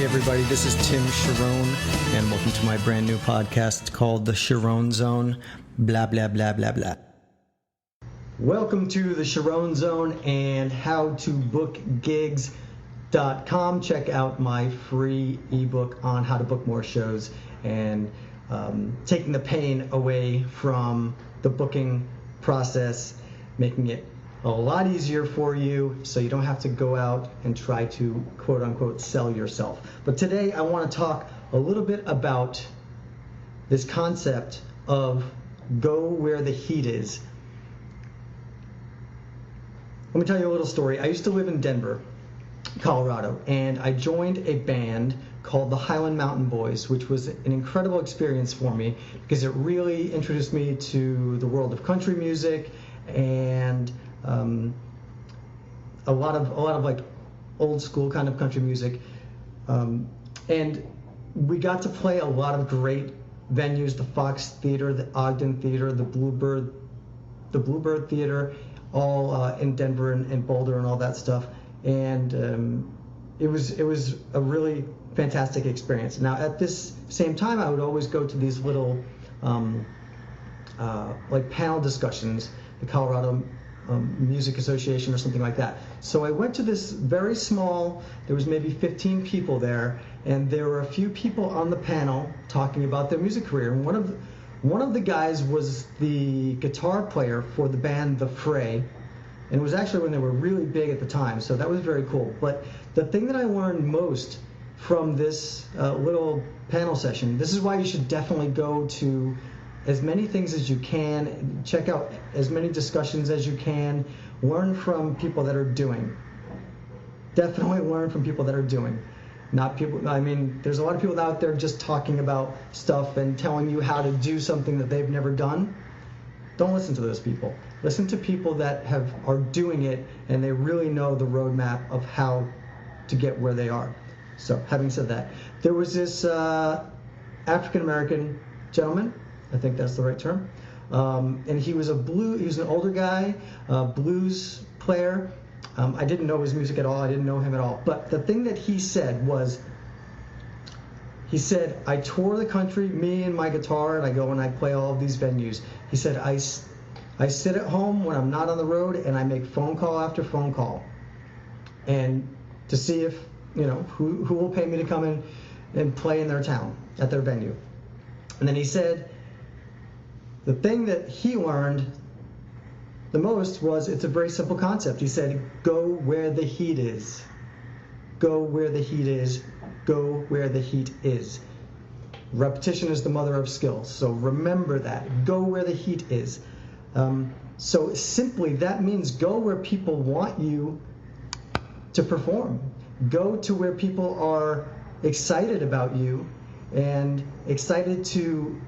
everybody, this is Tim Charron, and welcome to my brand new podcast called The Charron Zone, blah, blah, blah, blah, blah. Welcome to The Charron Zone and howtobookgigs.com. Check out my free ebook on how to book more shows and taking the pain away from the booking process, making it a lot easier for you so you don't have to go out and try to quote unquote sell yourself. But today I want to talk a little bit about this concept of go where the heat is. Let me tell you a little story. I used to live in Denver, Colorado, and I joined a band called the Highland Mountain Boys, which was an incredible experience for me because it really introduced me to the world of country music and a lot of like old school kind of country music, and we got to play a lot of great venues: the Fox Theater, the Ogden Theater, the Bluebird Theater, all in Denver and Boulder and all that stuff. And it was a really fantastic experience. Now at this same time, I would always go to these little like panel discussions, the Colorado Music Association or something like that. So I went to this very small, there was maybe 15 people there, and there were a few people on the panel talking about their music career. And one of the guys was the guitar player for the band The Fray, and it was actually when they were really big at the time, so that was very cool. But the thing that I learned most from this little panel session, this is why you should definitely go to as many things as you can, check out as many discussions as you can, learn from people that are doing. Definitely learn from people that are doing. Not people, I mean, there's a lot of people out there just talking about stuff and telling you how to do something that they've never done. Don't listen to those people. Listen to people that are doing it and they really know the roadmap of how to get where they are. So, having said that, there was this African-American gentleman, I think that's the right term. And he was an older guy, blues player. I didn't know his music at all. I didn't know him at all. But the thing that he said was, he said, I tour the country, me and my guitar, and I go and I play all of these venues. He said, I sit at home when I'm not on the road and I make phone call after phone call. And to see if, who will pay me to come in and play in their town, at their venue. And then he said, the thing that he learned the most was, it's a very simple concept. He said, go where the heat is. Go where the heat is. Go where the heat is. Repetition is the mother of skills. So remember that. Go where the heat is. So simply, that means go where people want you to perform. Go to where people are excited about you and excited to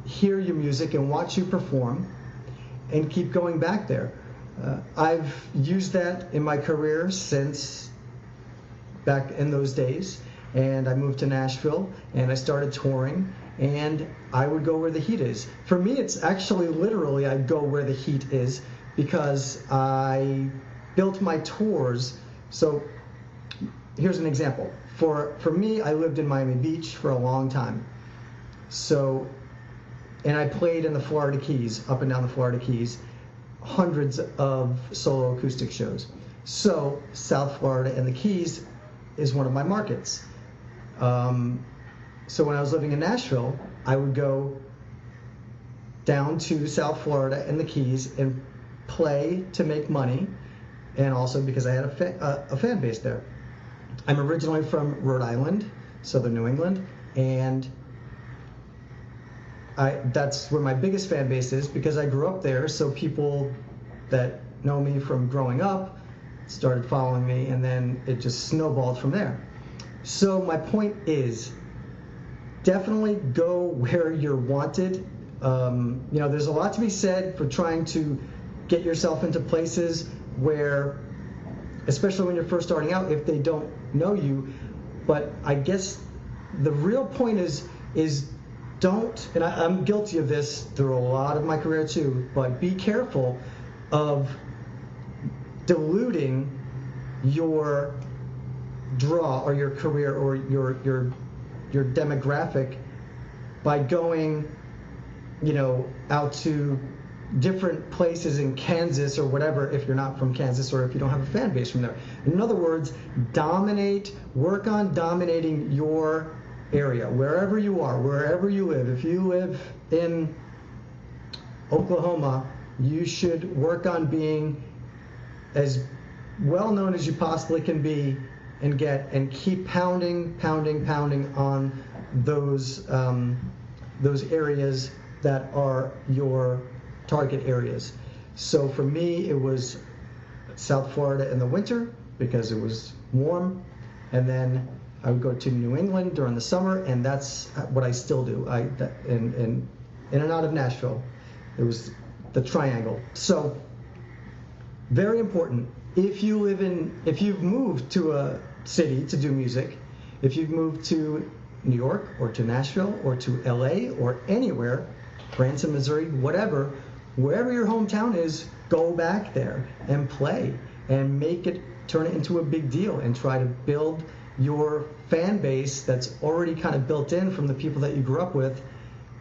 hear your music and watch you perform, and keep going back there. I've used that in my career since back in those days, and I moved to Nashville and I started touring, and I would go where the heat is. For me, it's actually literally I go where the heat is, because I built my tours. So here's an example. For me, I lived in Miami Beach for a long time. And I played in the Florida Keys, up and down the Florida Keys, hundreds of solo acoustic shows. So South Florida and the Keys is one of my markets. So when I was living in Nashville, I would go down to South Florida and the Keys and play to make money, and also because I had a fan base there. I'm originally from Rhode Island, southern New England, and that's where my biggest fan base is, because I grew up there. So people that know me from growing up started following me, and then it just snowballed from there. So my point is, definitely go where you're wanted. There's a lot to be said for trying to get yourself into places where, especially when you're first starting out, if they don't know you. But I guess the real point is don't, and I'm guilty of this through a lot of my career too, but be careful of diluting your draw, or your career, or your demographic by going, out to different places in Kansas or whatever, if you're not from Kansas, or if you don't have a fan base from there. In other words, work on dominating your area, wherever you are, wherever you live. If you live in Oklahoma, you should work on being as well known as you possibly can be, and keep pounding on those areas that are your target areas. So for me, it was South Florida in the winter because it was warm, and then I would go to New England during the summer, and that's what I still do. In and out of Nashville, it was the triangle. So very important. If you've moved to a city to do music, if you've moved to New York or to Nashville or to LA or anywhere, Branson, Missouri, whatever, wherever your hometown is, go back there and play and turn it into a big deal, and try to build your fan base that's already kind of built in from the people that you grew up with,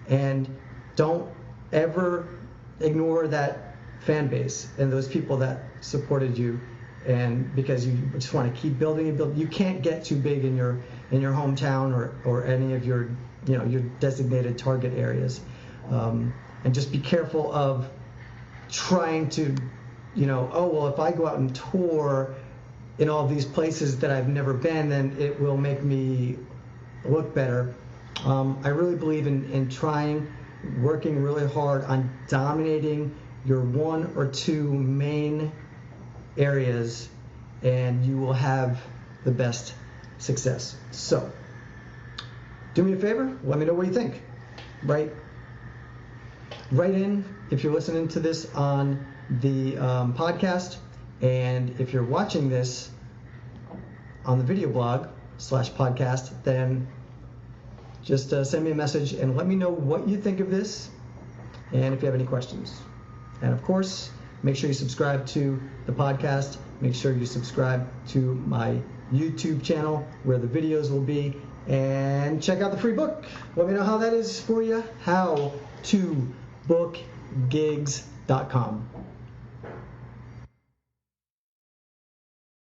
and don't ever ignore that fan base and those people that supported you, and because you just want to keep building and building. You can't get too big in your hometown or any of your your designated target areas, and just be careful of trying to if I go out and tour in all these places that I've never been, then it will make me look better. I really believe in working really hard on dominating your one or two main areas, and you will have the best success. So do me a favor, let me know what you think. Write in if you're listening to this on the podcast, and if you're watching this on the video blog /podcast, then just send me a message and let me know what you think of this, and if you have any questions. And of course, make sure you subscribe to the podcast. Make sure you subscribe to my YouTube channel where the videos will be, and check out the free book. Let me know how that is for you. HowToBookGigs.com.